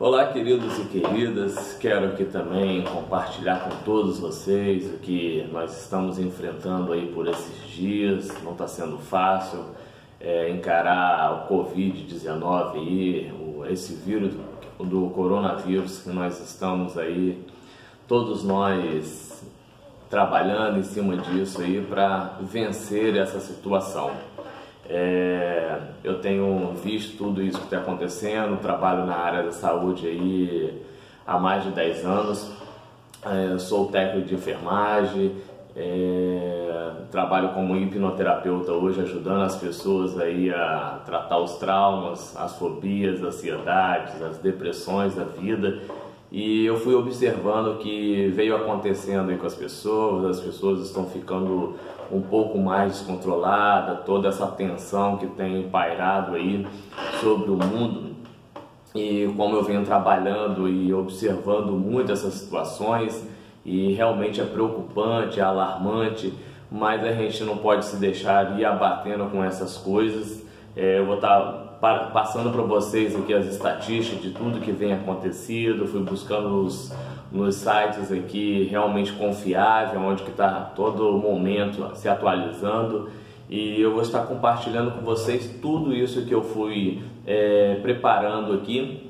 Olá, queridos e queridas, quero aqui também compartilhar com todos vocês o que nós estamos enfrentando aí por esses dias. Não está sendo fácil encarar o Covid-19 aí, esse vírus do coronavírus que nós estamos aí, todos nós trabalhando em cima disso aí para vencer essa situação. Eu tenho visto tudo isso que está acontecendo, trabalho na área da saúde aí há mais de 10 anos, sou técnico de enfermagem, trabalho como hipnoterapeuta hoje, ajudando as pessoas aí a tratar os traumas, as fobias, as ansiedades, as depressões da vida. E eu fui observando o que veio acontecendo aí com as pessoas estão ficando um pouco mais descontroladas, toda essa tensão que tem pairado aí sobre o mundo. E como eu venho trabalhando e observando muito essas situações, e realmente é preocupante, é alarmante, mas a gente não pode se deixar ir abatendo com essas coisas. Eu vou estar passando para vocês aqui as estatísticas de tudo que vem acontecido. Fui buscando nos sites aqui realmente confiáveis, onde que está todo momento se atualizando, e eu vou estar compartilhando com vocês tudo isso que eu fui preparando aqui,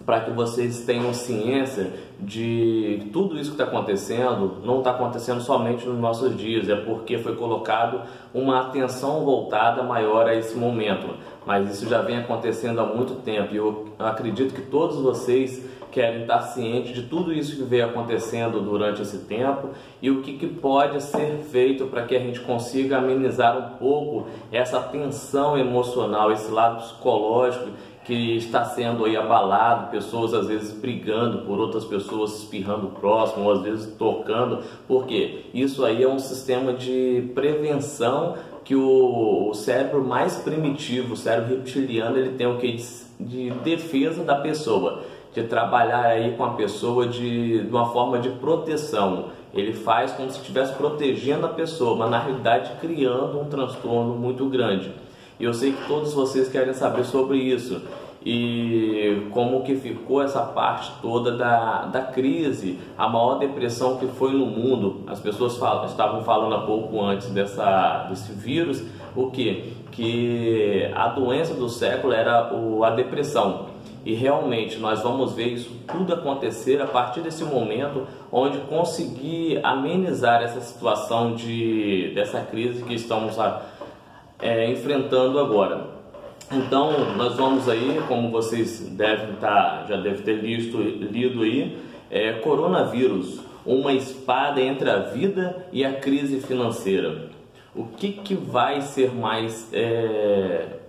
para que vocês tenham ciência de tudo isso que está acontecendo. Não está acontecendo somente nos nossos dias, é porque foi colocado uma atenção voltada maior a esse momento, mas isso já vem acontecendo há muito tempo, e eu acredito que todos vocês querem estar cientes de tudo isso que veio acontecendo durante esse tempo e o que pode ser feito para que a gente consiga amenizar um pouco essa tensão emocional, esse lado psicológico que está sendo aí abalado, pessoas às vezes brigando por outras pessoas, espirrando próximo, ou às vezes tocando, porque isso aí é um sistema de prevenção que o cérebro mais primitivo, o cérebro reptiliano, ele tem o que de defesa da pessoa, de trabalhar aí com a pessoa de uma forma de proteção. Ele faz como se estivesse protegendo a pessoa, mas na realidade criando um transtorno muito grande. E eu sei que todos vocês querem saber sobre isso e como que ficou essa parte toda da crise, a maior depressão que foi no mundo. As pessoas estavam falando há pouco antes desse vírus, que a doença do século era a depressão. E realmente nós vamos ver isso tudo acontecer a partir desse momento, onde conseguir amenizar essa situação dessa crise que estamos enfrentando agora. Então nós vamos aí, como vocês já devem ter lido aí, coronavírus, uma espada entre a vida e a crise financeira. O que vai ser mais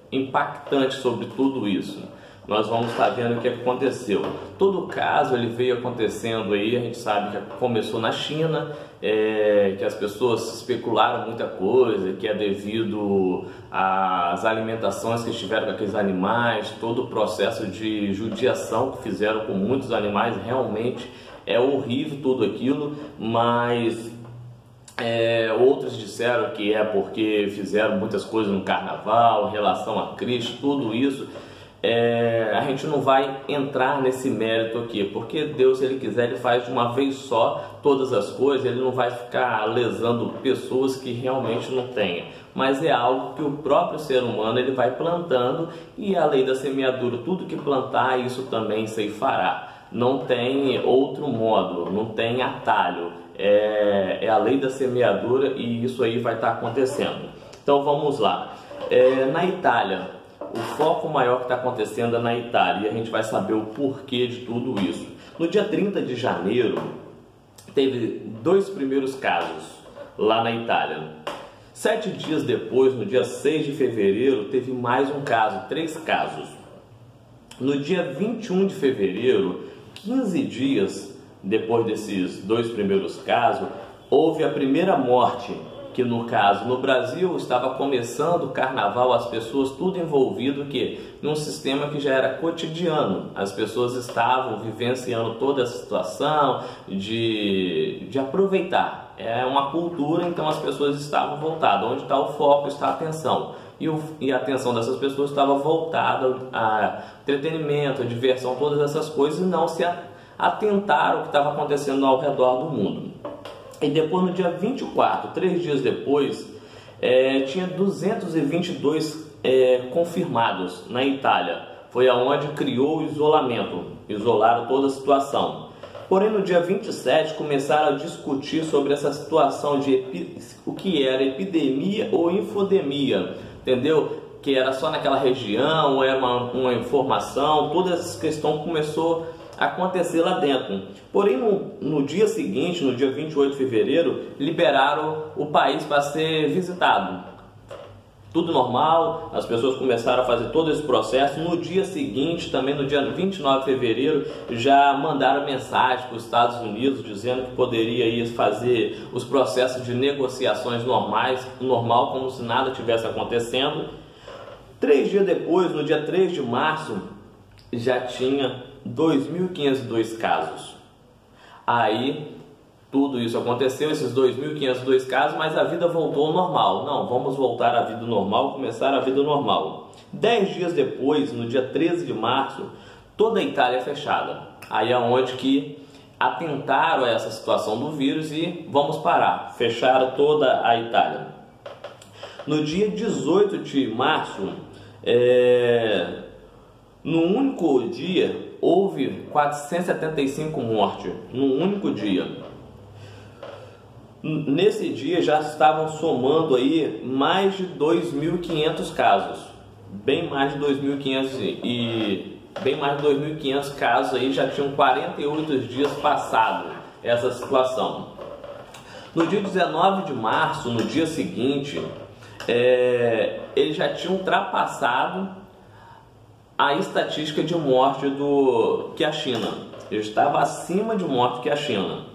impactante sobre tudo isso? Nós vamos estar vendo o que aconteceu. Todo caso ele veio acontecendo aí, a gente sabe que começou na China, que as pessoas especularam muita coisa, que é devido às alimentações que estiveram com aqueles animais, todo o processo de judiação que fizeram com muitos animais. Realmente é horrível tudo aquilo, mas outros disseram que é porque fizeram muitas coisas no carnaval, em relação a Cristo, tudo isso. A gente não vai entrar nesse mérito aqui, porque Deus, se Ele quiser, Ele faz de uma vez só todas as coisas. Ele não vai ficar lesando pessoas que realmente não tenham, mas é algo que o próprio ser humano ele vai plantando, e a lei da semeadura, tudo que plantar, isso também ceifará. Não tem outro modo, não tem atalho, é a lei da semeadura, e isso aí vai estar acontecendo. Então vamos lá. Na Itália, o foco maior que está acontecendo é na Itália, e a gente vai saber o porquê de tudo isso. No dia 30 de janeiro, teve 2 primeiros casos lá na Itália. 7 dias depois, no dia 6 de fevereiro, teve mais um caso, 3 casos. No dia 21 de fevereiro, 15 dias depois desses 2 primeiros casos, houve a primeira morte, que no caso, no Brasil, estava começando o carnaval, as pessoas tudo envolvido num sistema que já era cotidiano. As pessoas estavam vivenciando toda essa situação de aproveitar. É uma cultura, então as pessoas estavam voltadas. Onde está o foco, está a atenção. e a atenção dessas pessoas estava voltada a entretenimento, a diversão, todas essas coisas, e não se atentaram ao que estava acontecendo ao redor do mundo. E depois, no dia 24, 3 dias depois, tinha 222 confirmados na Itália. Foi aonde criou o isolamento, isolaram toda a situação. Porém, no dia 27, começaram a discutir sobre essa situação de o que era epidemia ou infodemia, entendeu? Que era só naquela região, era uma informação, toda essa questão começou a acontecer lá dentro. Porém, no dia seguinte, no dia 28 de fevereiro, liberaram o país para ser visitado. Tudo normal, as pessoas começaram a fazer todo esse processo. No dia seguinte, também no dia 29 de fevereiro, já mandaram mensagem para os Estados Unidos dizendo que poderia ir fazer os processos de negociações normal, como se nada tivesse acontecendo. 3 dias depois, no dia 3 de março, já tinha 2.502 casos. Aí tudo isso aconteceu, esses 2.502 casos, mas a vida voltou ao normal. Não, vamos voltar à vida normal, começar a vida normal. 10 dias depois, no dia 13 de março, toda a Itália é fechada. Aí é onde que atentaram a essa situação do vírus e vamos parar. Fecharam toda a Itália. No dia 18 de março, no único dia, houve 475 mortes. No único dia. Nesse dia já estavam somando aí mais de 2.500 casos, bem mais de 2.500 casos aí, já tinham 48 dias passado essa situação. No dia 19 de março, no dia seguinte, eles já tinham ultrapassado a estatística de morte que a China. Ele estava acima de morte que a China.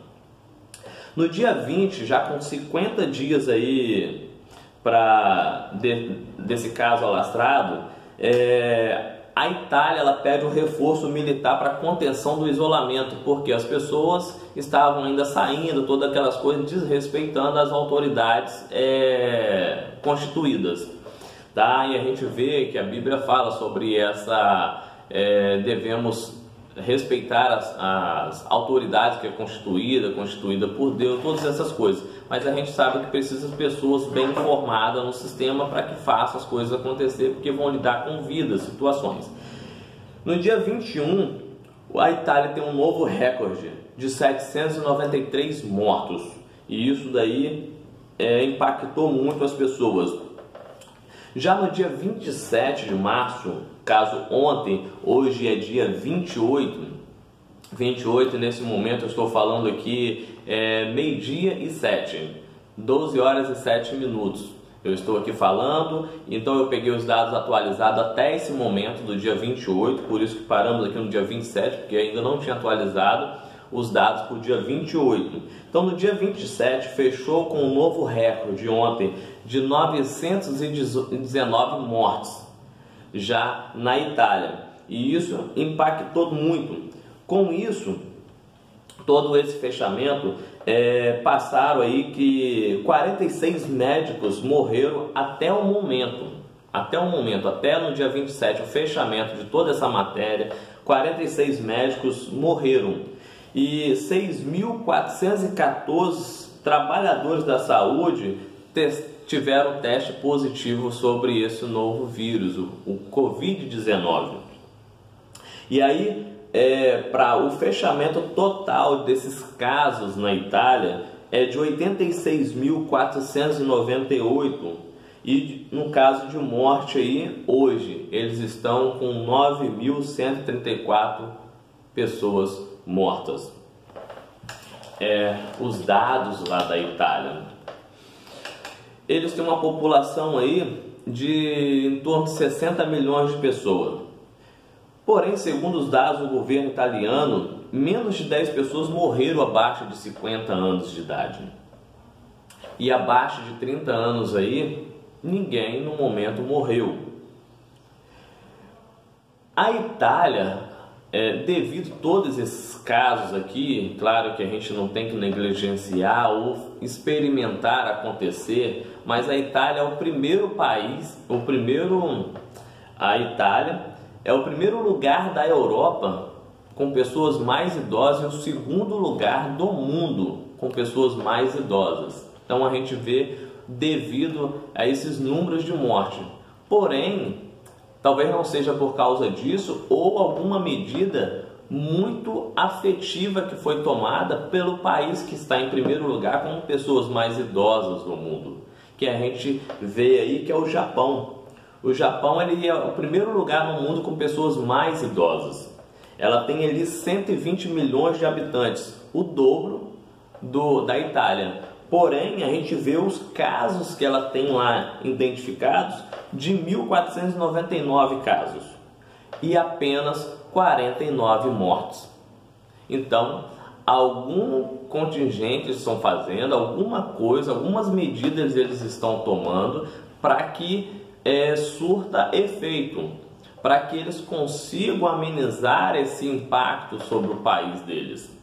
No dia 20, já com 50 dias aí desse caso alastrado, a Itália ela pede um reforço militar para contenção do isolamento, porque as pessoas estavam ainda saindo, todas aquelas coisas, desrespeitando as autoridades constituídas. Tá? E a gente vê que a Bíblia fala sobre devemos respeitar as autoridades que é constituída por Deus, todas essas coisas. Mas a gente sabe que precisa de pessoas bem informadas no sistema para que façam as coisas acontecer, porque vão lidar com vidas, situações. No dia 21, a Itália tem um novo recorde de 793 mortos. E isso daí impactou muito as pessoas. Já no dia 27 de março, caso ontem, hoje é dia 28, nesse momento eu estou falando aqui, 12h07, 12 horas e 7 minutos. Eu estou aqui falando, então eu peguei os dados atualizados até esse momento do dia 28, por isso que paramos aqui no dia 27, porque ainda não tinha atualizado os dados para o dia 28. Então no dia 27 fechou com um novo recorde ontem de 919 mortes já na Itália, e isso impactou muito. Com isso, todo esse fechamento, passaram aí que 46 médicos morreram até o momento, até no dia 27, o fechamento de toda essa matéria, 46 médicos morreram e 6.414 trabalhadores da saúde tiveram teste positivo sobre esse novo vírus, o Covid-19. E aí, para o fechamento total desses casos na Itália é de 86.498, e no caso de morte aí, hoje, eles estão com 9.134 pessoas mortas. Os dados lá da Itália. Eles têm uma população aí de em torno de 60 milhões de pessoas. Porém, segundo os dados do governo italiano, menos de 10 pessoas morreram abaixo de 50 anos de idade. E abaixo de 30 anos aí, ninguém no momento morreu. A Itália devido a todos esses casos aqui, claro que a gente não tem que negligenciar ou experimentar acontecer, mas a Itália é o primeiro país, a Itália é o primeiro lugar da Europa com pessoas mais idosas e o segundo lugar do mundo com pessoas mais idosas. Então a gente vê devido a esses números de morte. Porém, talvez não seja por causa disso ou alguma medida muito afetiva que foi tomada pelo país que está em primeiro lugar com pessoas mais idosas do mundo, que a gente vê aí que é o Japão. O Japão ele é o primeiro lugar no mundo com pessoas mais idosas. Ela tem ali 120 milhões de habitantes, o dobro da Itália. Porém, a gente vê os casos que ela tem lá identificados de 1.499 casos e apenas 49 mortes. Então, algum contingente eles estão fazendo, alguma coisa, algumas medidas eles estão tomando para que surta efeito, para que eles consigam amenizar esse impacto sobre o país deles.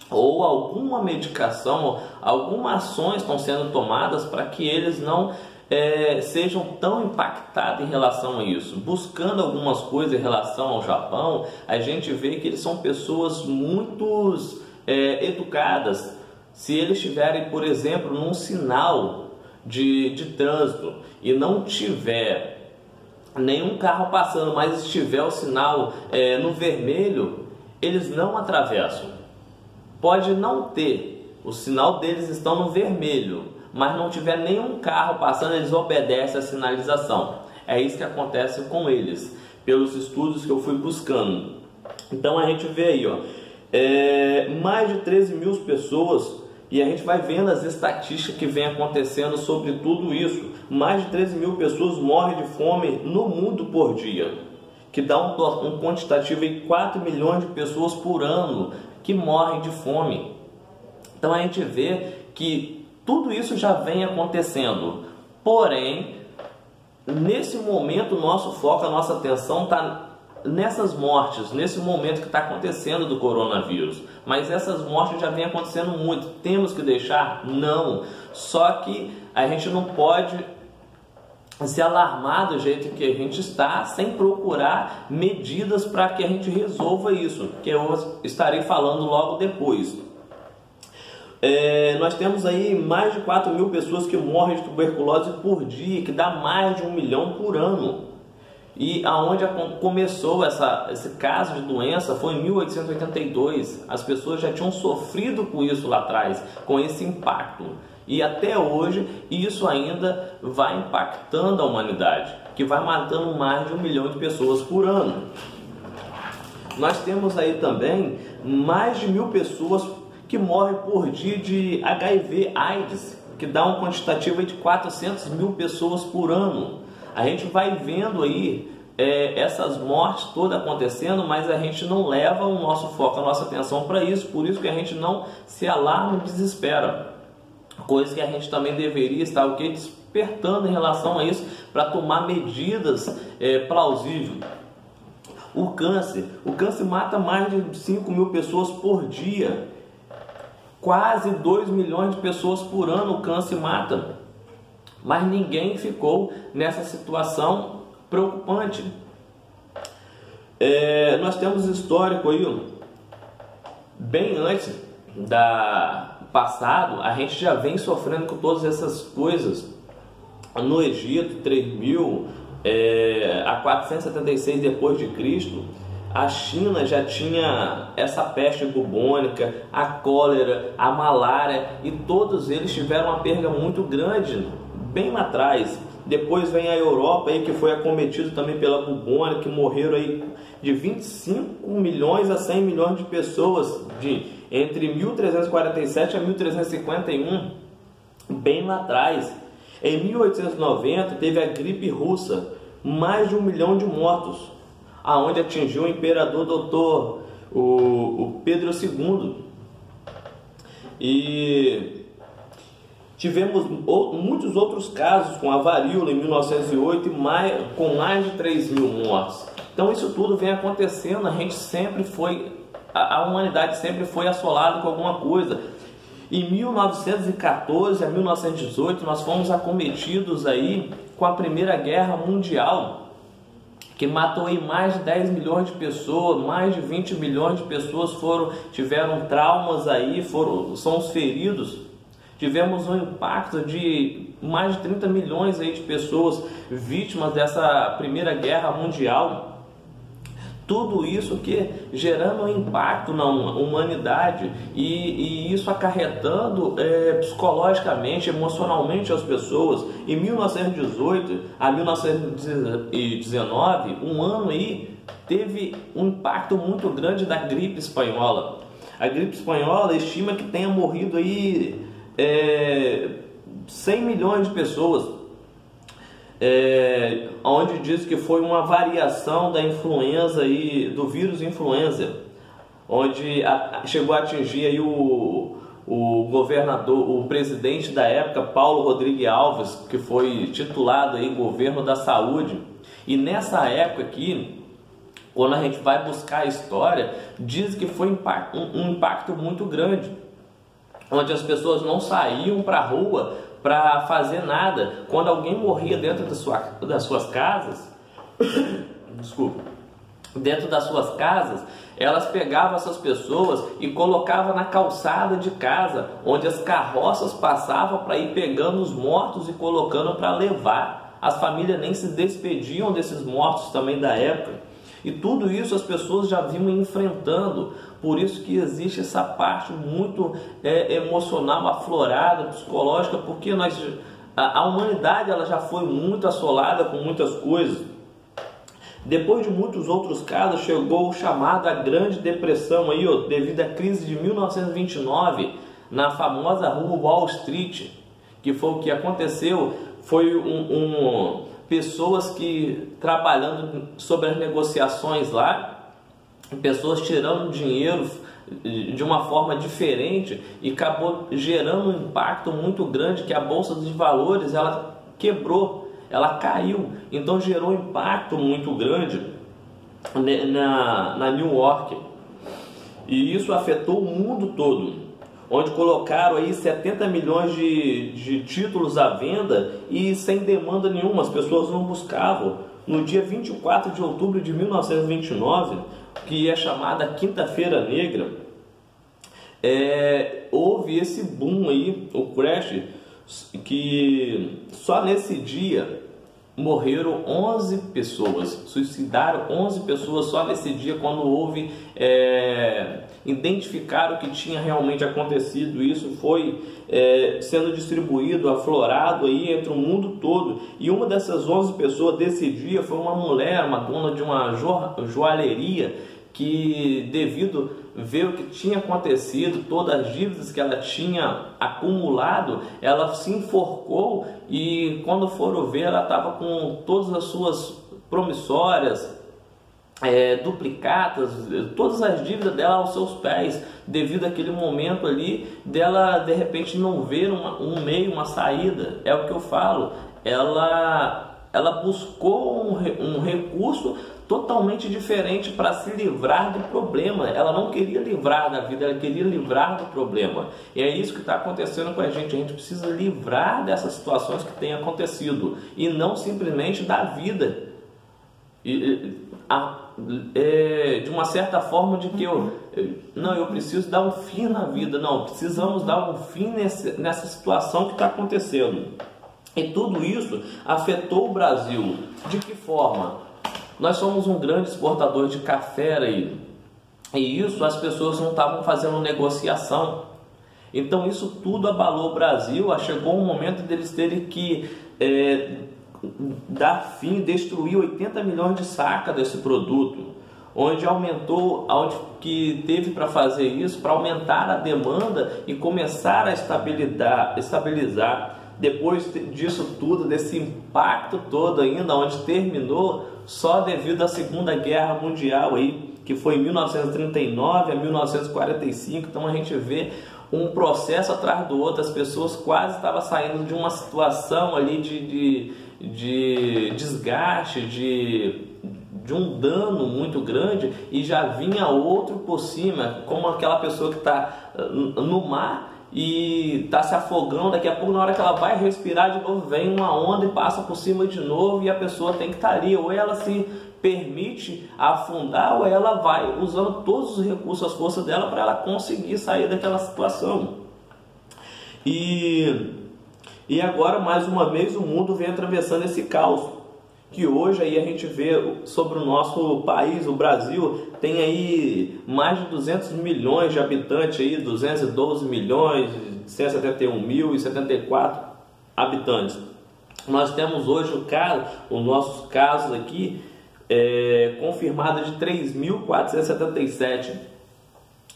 Ou alguma medicação, algumas ações estão sendo tomadas para que eles não sejam tão impactados em relação a isso. Buscando algumas coisas em relação ao Japão, a gente vê que eles são pessoas muito educadas. Se eles estiverem, por exemplo, num sinal de trânsito e não tiver nenhum carro passando, mas estiver o sinal no vermelho, eles não atravessam. Pode não ter, o sinal deles estão no vermelho, mas não tiver nenhum carro passando, eles obedecem a sinalização. É isso que acontece com eles, pelos estudos que eu fui buscando. Então a gente vê aí, ó, mais de 13 mil pessoas, e a gente vai vendo as estatísticas que vem acontecendo sobre tudo isso. Mais de 13 mil pessoas morrem de fome no mundo por dia, que dá um quantitativo de 4 milhões de pessoas por ano que morrem de fome. Então a gente vê que tudo isso já vem acontecendo. Porém, nesse momento, o nosso foco, a nossa atenção está nessas mortes, nesse momento que está acontecendo do coronavírus. Mas essas mortes já vem acontecendo muito. Temos que deixar? Não. Só que a gente não pode se alarmar do jeito que a gente está, sem procurar medidas para que a gente resolva isso, que eu estarei falando logo depois. Nós temos aí mais de 4 mil pessoas que morrem de tuberculose por dia, que dá mais de 1 milhão por ano. E aonde começou esse caso de doença foi em 1882. As pessoas já tinham sofrido com isso lá atrás, com esse impacto. E até hoje isso ainda vai impactando a humanidade, que vai matando mais de 1 milhão de pessoas por ano. Nós temos aí também mais de 1.000 pessoas que morrem por dia de HIV/AIDS, que dá um quantitativo de 400 mil pessoas por ano. A gente vai vendo aí essas mortes todas acontecendo, mas a gente não leva o nosso foco, a nossa atenção para isso. Por isso que a gente não se alarma e desespera. Coisa que a gente também deveria estar despertando em relação a isso, para tomar medidas plausíveis. O câncer mata mais de 5 mil pessoas por dia. Quase 2 milhões de pessoas por ano o câncer mata. Mas ninguém ficou nessa situação preocupante. Nós temos histórico aí, bem antes da passado, a gente já vem sofrendo com todas essas coisas. No Egito, 3000, a 476 depois de Cristo, a China já tinha essa peste bubônica, a cólera, a malária, e todos eles tiveram uma perda muito grande bem lá atrás. Depois vem a Europa aí, que foi acometido também pela bubônica, que morreram aí de 25 milhões a 100 milhões de pessoas entre 1347 a 1351, bem lá atrás. Em 1890 teve a gripe russa, mais de 1 milhão de mortos, aonde atingiu o imperador o Pedro II. E tivemos muitos outros casos, com a varíola em 1908, com mais de 3 mil mortes. Então isso tudo vem acontecendo, a humanidade sempre foi assolada com alguma coisa. Em 1914 a 1918 nós fomos acometidos aí com a Primeira Guerra Mundial, que matou aí mais de 10 milhões de pessoas, mais de 20 milhões de pessoas tiveram traumas aí, são os feridos. Tivemos um impacto de mais de 30 milhões aí de pessoas vítimas dessa Primeira Guerra Mundial. Tudo isso que gerando um impacto na humanidade e isso acarretando psicologicamente, emocionalmente as pessoas. Em 1918 a 1919, um ano aí, teve um impacto muito grande da gripe espanhola. A gripe espanhola estima que tenha morrido aí 100 milhões de pessoas. Onde diz que foi uma variação da influenza e do vírus influenza, onde chegou a atingir aí o governador, o presidente da época, Paulo Rodrigues Alves, que foi titulado aí governo da saúde. E nessa época aqui, quando a gente vai buscar a história, diz que foi um impacto muito grande, onde as pessoas não saíam para a rua para fazer nada. Quando alguém morria dentro das suas casas, dentro das suas casas, elas pegavam essas pessoas e colocavam na calçada de casa, onde as carroças passavam para ir pegando os mortos e colocando para levar. As famílias nem se despediam desses mortos também da época. E tudo isso as pessoas já vinham enfrentando. Por isso que existe essa parte muito emocional, aflorada, psicológica, porque a humanidade ela já foi muito assolada com muitas coisas. Depois de muitos outros casos, chegou o chamado a Grande Depressão, aí, devido à crise de 1929, na famosa rua Wall Street, que foi o que aconteceu. Foi pessoas que trabalhando sobre as negociações lá, pessoas tirando dinheiro de uma forma diferente, e acabou gerando um impacto muito grande, que a bolsa de valores ela quebrou, ela caiu, então gerou um impacto muito grande na New York, e isso afetou o mundo todo, onde colocaram aí 70 milhões de títulos à venda e sem demanda nenhuma, as pessoas não buscavam. No dia 24 de outubro de 1929, que é chamada Quinta-feira Negra, houve esse boom aí, o crash, que só nesse dia morreram 11 pessoas, suicidaram 11 pessoas só nesse dia, quando houve, identificaram que tinha realmente acontecido. Isso foi sendo distribuído, aflorado aí entre o mundo todo, e uma dessas 11 pessoas desse dia foi uma mulher, uma dona de uma joalheria, que devido ver o que tinha acontecido, todas as dívidas que ela tinha acumulado, ela se enforcou, e quando foram ver, ela estava com todas as suas promissórias, duplicatas, todas as dívidas dela aos seus pés, devido àquele momento ali dela de repente não ver um meio, uma saída. É o que eu falo, ela buscou um recurso totalmente diferente para se livrar do problema. Ela não queria livrar da vida, ela queria livrar do problema. E é isso que está acontecendo com a gente precisa livrar dessas situações que têm acontecido, e não simplesmente da vida. De uma certa forma de que eu preciso dar um fim na vida. Não, precisamos dar um fim nessa situação que está acontecendo. E tudo isso afetou o Brasil. De que forma? Nós somos um grande exportador de café aí, e isso as pessoas não estavam fazendo negociação. Então isso tudo abalou o Brasil. Chegou um momento deles terem que dar fim, destruir 80 milhões de sacas desse produto, onde aumentou, onde que teve para fazer isso, para aumentar a demanda e começar a estabilizar. Depois disso tudo, desse impacto todo ainda, onde terminou só devido à Segunda Guerra Mundial aí, que foi em 1939 a 1945. Então a gente vê um processo atrás do outro. As pessoas quase estavam saindo de uma situação ali de desgaste, de de um dano muito grande e já vinha outro por cima, como aquela pessoa que está no mar e está se afogando, daqui a pouco na hora que ela vai respirar de novo, vem uma onda e passa por cima de novo e a pessoa tem que estar ali, ou ela se permite afundar ou ela vai usando todos os recursos, as forças dela para ela conseguir sair daquela situação. E agora mais uma vez o mundo vem atravessando esse caos, que hoje aí a gente vê sobre o nosso país, o Brasil, tem aí mais de 200 milhões de habitantes, aí, 212 milhões, 171.074 habitantes. Nós temos hoje os nossos casos aqui confirmados de 3.477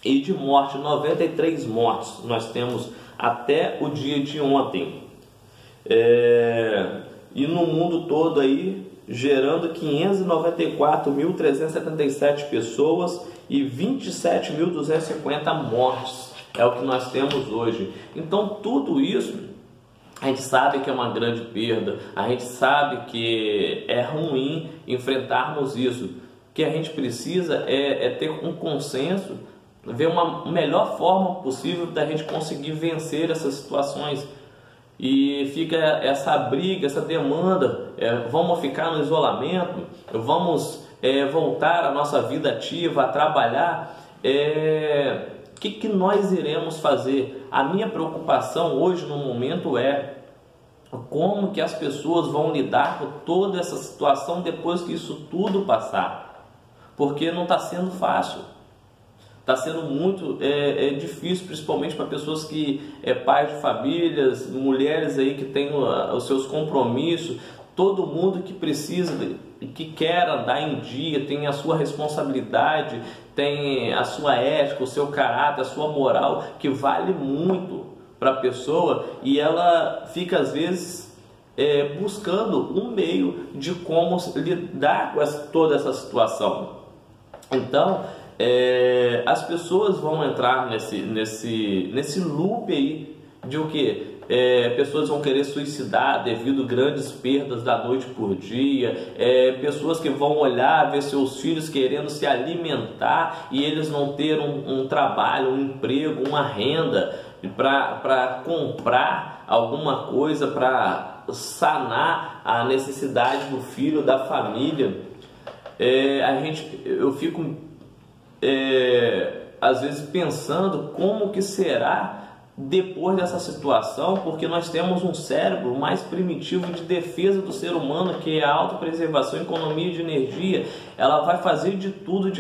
e de morte, 93 mortes nós temos até o dia de ontem. E no mundo todo aí, gerando 594.377 pessoas e 27.250 mortes. É o que nós temos hoje. Então tudo isso, a gente sabe que é uma grande perda, a gente sabe que é ruim enfrentarmos isso. O que a gente precisa é ter um consenso, ver uma melhor forma possível da gente conseguir vencer essas situações. E fica essa briga, essa demanda, vamos ficar no isolamento, vamos voltar à nossa vida ativa, a trabalhar. O que nós iremos fazer? A minha preocupação hoje no momento é como que as pessoas vão lidar com toda essa situação depois que isso tudo passar, porque não está sendo fácil. Está sendo muito difícil, principalmente para pessoas que pais de famílias, mulheres aí que têm os seus compromissos, todo mundo que precisa, que quer andar em dia, tem a sua responsabilidade, tem a sua ética, o seu caráter, a sua moral, que vale muito para a pessoa, e ela fica às vezes buscando um meio de como lidar com toda essa situação. Então, as pessoas vão entrar nesse loop aí de o que? Pessoas vão querer suicidar devido a grandes perdas da noite por dia, pessoas que vão olhar, ver seus filhos querendo se alimentar e eles não ter um trabalho, um emprego, uma renda para comprar alguma coisa para sanar a necessidade do filho, da família. Eu fico às vezes pensando como que será depois dessa situação, porque nós temos um cérebro mais primitivo de defesa do ser humano, que é a autopreservação, economia de energia. Ela vai fazer de tudo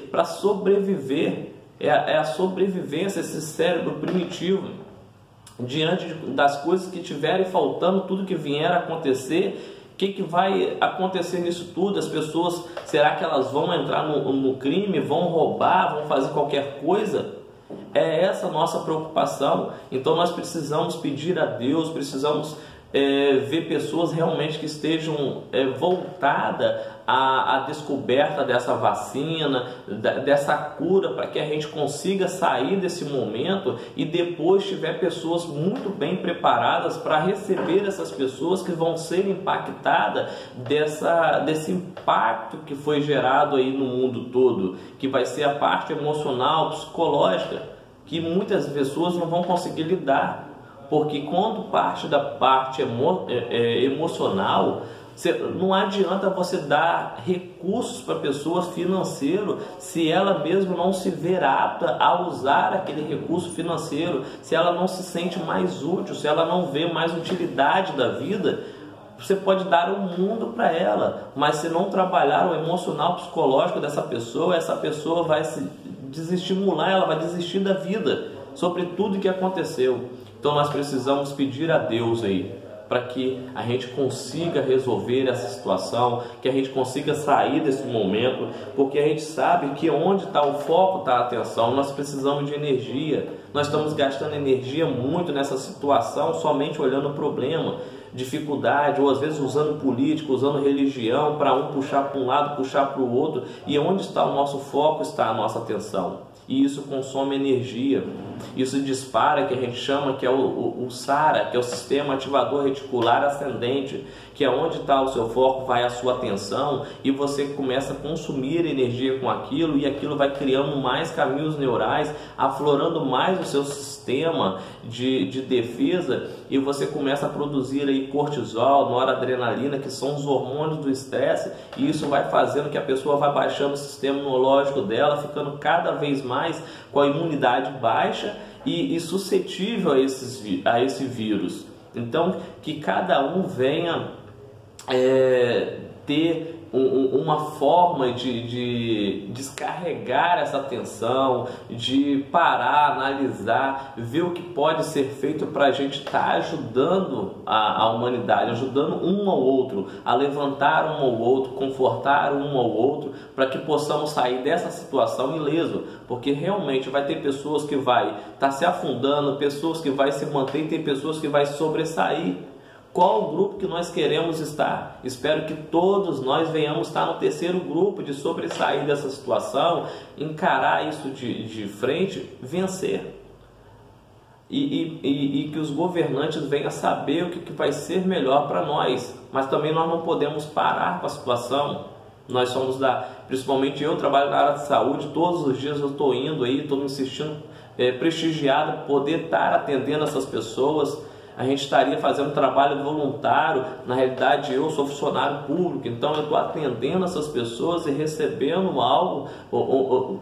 para sobreviver, é a sobrevivência, esse cérebro primitivo, diante das coisas que estiverem faltando, tudo que vier a acontecer. O que vai acontecer nisso tudo? As pessoas, será que elas vão entrar no crime, vão roubar, vão fazer qualquer coisa? É essa a nossa preocupação. Então nós precisamos pedir a Deus, precisamos ver pessoas realmente que estejam voltadas à descoberta dessa vacina, dessa cura, para que a gente consiga sair desse momento e depois tiver pessoas muito bem preparadas para receber essas pessoas que vão ser impactadas desse impacto que foi gerado aí no mundo todo, que vai ser a parte emocional, psicológica, que muitas pessoas não vão conseguir lidar. Porque quando parte da parte emocional, não adianta você dar recursos para a pessoa financeiro se ela mesma não se ver apta a usar aquele recurso financeiro, se ela não se sente mais útil, se ela não vê mais utilidade da vida. Você pode dar o mundo para ela, mas se não trabalhar o emocional, psicológico dessa pessoa, essa pessoa vai se desestimular, ela vai desistir da vida, sobre tudo que aconteceu. Então nós precisamos pedir a Deus aí, para que a gente consiga resolver essa situação, que a gente consiga sair desse momento, porque a gente sabe que onde está o foco, está a atenção. Nós precisamos de energia, Nós estamos gastando energia muito nessa situação, somente olhando o problema, dificuldade, ou às vezes usando política, usando religião, para um puxar para um lado, puxar para o outro. E onde está o nosso foco, está a nossa atenção. E isso consome energia, isso dispara, que a gente chama, que é o SARA, que é o Sistema Ativador Reticular Ascendente, que é onde está o seu foco, vai a sua atenção, e você começa a consumir energia com aquilo, e aquilo vai criando mais caminhos neurais, aflorando mais o seu sistema de defesa, e você começa a produzir aí cortisol, noradrenalina, que são os hormônios do estresse, e isso vai fazendo que a pessoa vai baixando o sistema imunológico dela, ficando cada vez mais com a imunidade baixa e suscetível a esse vírus. Então, que cada um venha ter uma forma de descarregar essa tensão, de parar, analisar, ver o que pode ser feito para a gente estar ajudando a humanidade, ajudando um ao outro, a levantar um ao outro, confortar um ao outro, para que possamos sair dessa situação ileso, porque realmente vai ter pessoas que vai estar se afundando, pessoas que vai se manter, e tem pessoas que vai sobressair. Qual o grupo que nós queremos estar? Espero que todos nós venhamos estar no terceiro grupo, de sobressair dessa situação, encarar isso de frente, vencer. E que os governantes venham saber o que vai ser melhor para nós. Mas também nós não podemos parar com a situação. Nós somos principalmente eu trabalho na área de saúde, todos os dias eu estou indo aí, estou me sentindo prestigiado, poder estar atendendo essas pessoas. A gente estaria fazendo trabalho voluntário, na realidade eu sou funcionário público, então eu estou atendendo essas pessoas e recebendo algo,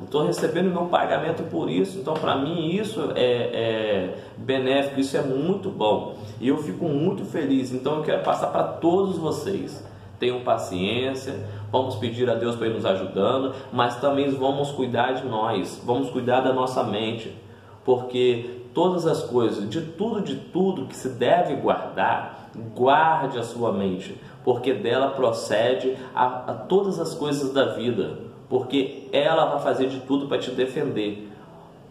estou recebendo meu pagamento por isso. Então para mim isso é benéfico, isso é muito bom e eu fico muito feliz. Então eu quero passar para todos vocês: tenham paciência, vamos pedir a Deus para ir nos ajudando, mas também vamos cuidar de nós, vamos cuidar da nossa mente, porque todas as coisas, de tudo que se deve guardar, guarde a sua mente, porque dela procede a todas as coisas da vida, porque ela vai fazer de tudo para te defender,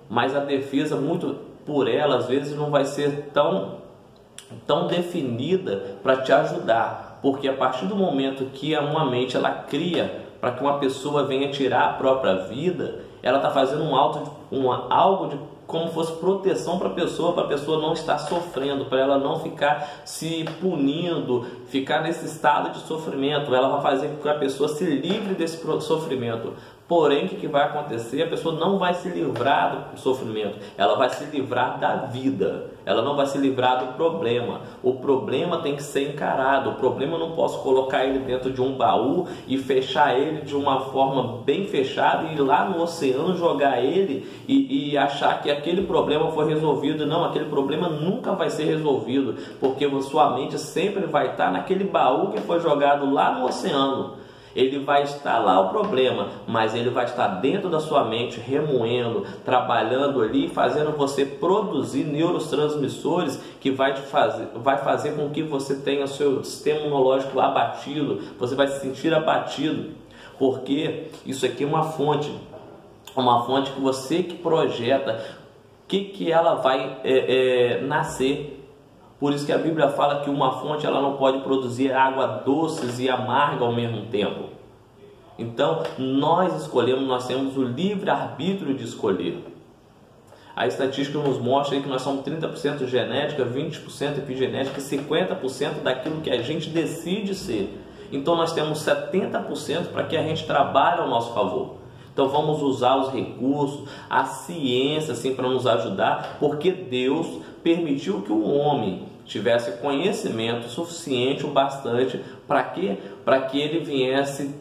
mas a defesa, muito por ela, às vezes não vai ser tão definida para te ajudar, porque a partir do momento que uma mente ela cria para que uma pessoa venha tirar a própria vida, ela está fazendo algo de como fosse proteção para a pessoa não estar sofrendo, para ela não ficar se punindo, ficar nesse estado de sofrimento. Ela vai fazer com que a pessoa se livre desse sofrimento. Porém, o que vai acontecer? A pessoa não vai se livrar do sofrimento, ela vai se livrar da vida, ela não vai se livrar do problema. O problema tem que ser encarado, o problema eu não posso colocar ele dentro de um baú e fechar ele de uma forma bem fechada e ir lá no oceano jogar ele e achar que aquele problema foi resolvido. Não, aquele problema nunca vai ser resolvido, porque sua mente sempre vai estar naquele baú que foi jogado lá no oceano. Ele vai estar lá o problema, mas ele vai estar dentro da sua mente, remoendo, trabalhando ali, fazendo você produzir neurotransmissores que vai fazer com que você tenha o seu sistema imunológico abatido, você vai se sentir abatido, porque isso aqui é uma fonte que você que projeta, que ela vai nascer. Por isso que a Bíblia fala que uma fonte ela não pode produzir água doces e amarga ao mesmo tempo. Então, nós escolhemos, nós temos o livre-arbítrio de escolher. A estatística nos mostra que nós somos 30% genética, 20% epigenética e 50% daquilo que a gente decide ser. Então, nós temos 70% para que a gente trabalhe ao nosso favor. Então vamos usar os recursos, a ciência assim, para nos ajudar, porque Deus permitiu que o homem tivesse conhecimento suficiente o bastante para que ele viesse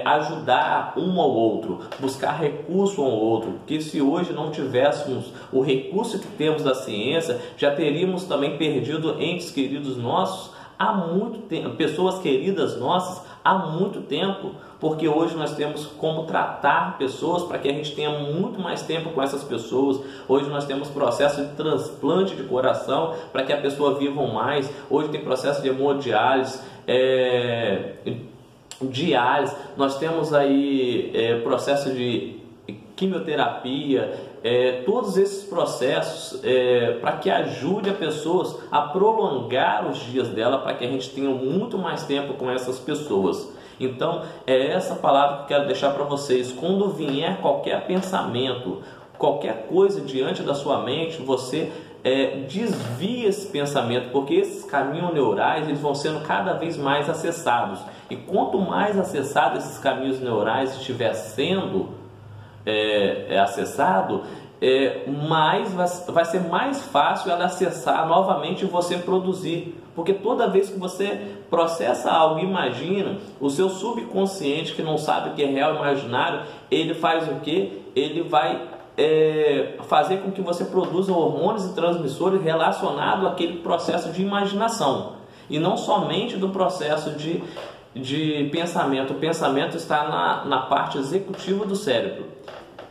ajudar um ao outro, buscar recurso um ao outro, porque se hoje não tivéssemos o recurso que temos da ciência, já teríamos também perdido entes queridos nossos há muito tempo, pessoas queridas nossas há muito tempo, porque hoje nós temos como tratar pessoas para que a gente tenha muito mais tempo com essas pessoas. Hoje nós temos processo de transplante de coração para que a pessoa viva mais. Hoje tem processo de hemodiálise, diálise. Nós temos aí processo de quimioterapia, todos esses processos para que ajude a pessoas a prolongar os dias dela, para que a gente tenha muito mais tempo com essas pessoas. Então é essa palavra que eu quero deixar para vocês. Quando vier qualquer pensamento, qualquer coisa diante da sua mente, você desvia esse pensamento, porque esses caminhos neurais eles vão sendo cada vez mais acessados, e quanto mais acessado esses caminhos neurais estiver sendo acessado, vai ser mais fácil ela acessar novamente e você produzir, porque toda vez que você processa algo, imagina, o seu subconsciente, que não sabe o que é real e imaginário, ele faz o que? Ele vai fazer com que você produza hormônios e transmissores relacionados àquele processo de imaginação, e não somente do processo de pensamento. O pensamento está na parte executiva do cérebro,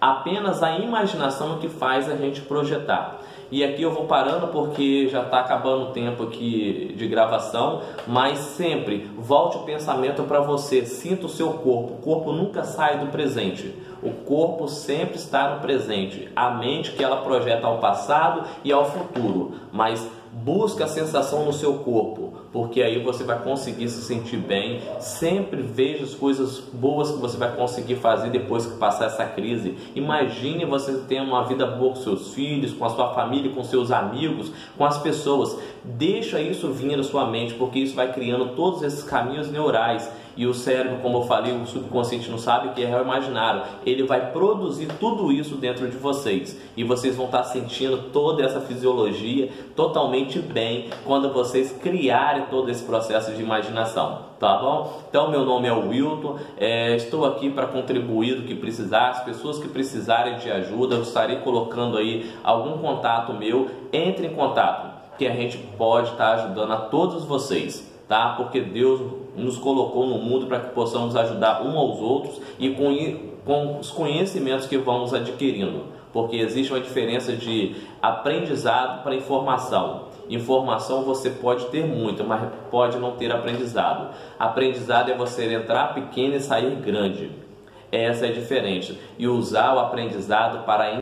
apenas a imaginação que faz a gente projetar. E aqui eu vou parando porque já está acabando o tempo aqui de gravação, mas sempre volte o pensamento para você, sinta o seu corpo. O corpo nunca sai do presente, o corpo sempre está no presente. A mente que ela projeta ao passado e ao futuro, mas busca a sensação no seu corpo, porque aí você vai conseguir se sentir bem. Sempre veja as coisas boas que você vai conseguir fazer depois que passar essa crise. Imagine você tendo uma vida boa com seus filhos, com a sua família, com seus amigos, com as pessoas. Deixa isso vir na sua mente, porque isso vai criando todos esses caminhos neurais. E o cérebro, como eu falei, o subconsciente não sabe o que é real imaginário. Ele vai produzir tudo isso dentro de vocês. E vocês vão estar sentindo toda essa fisiologia totalmente bem quando vocês criarem todo esse processo de imaginação. Tá bom? Então, meu nome é Wilton. Estou aqui para contribuir do que precisar. As pessoas que precisarem de ajuda, eu estarei colocando aí algum contato meu. Entre em contato, que a gente pode estar ajudando a todos vocês. Tá? Porque Deus nos colocou no mundo para que possamos ajudar uns aos outros, e com os conhecimentos que vamos adquirindo, porque existe uma diferença de aprendizado para informação. Informação você pode ter muito, mas pode não ter aprendizado. Aprendizado é você entrar pequeno e sair grande. Essa é a diferença. E usar o aprendizado para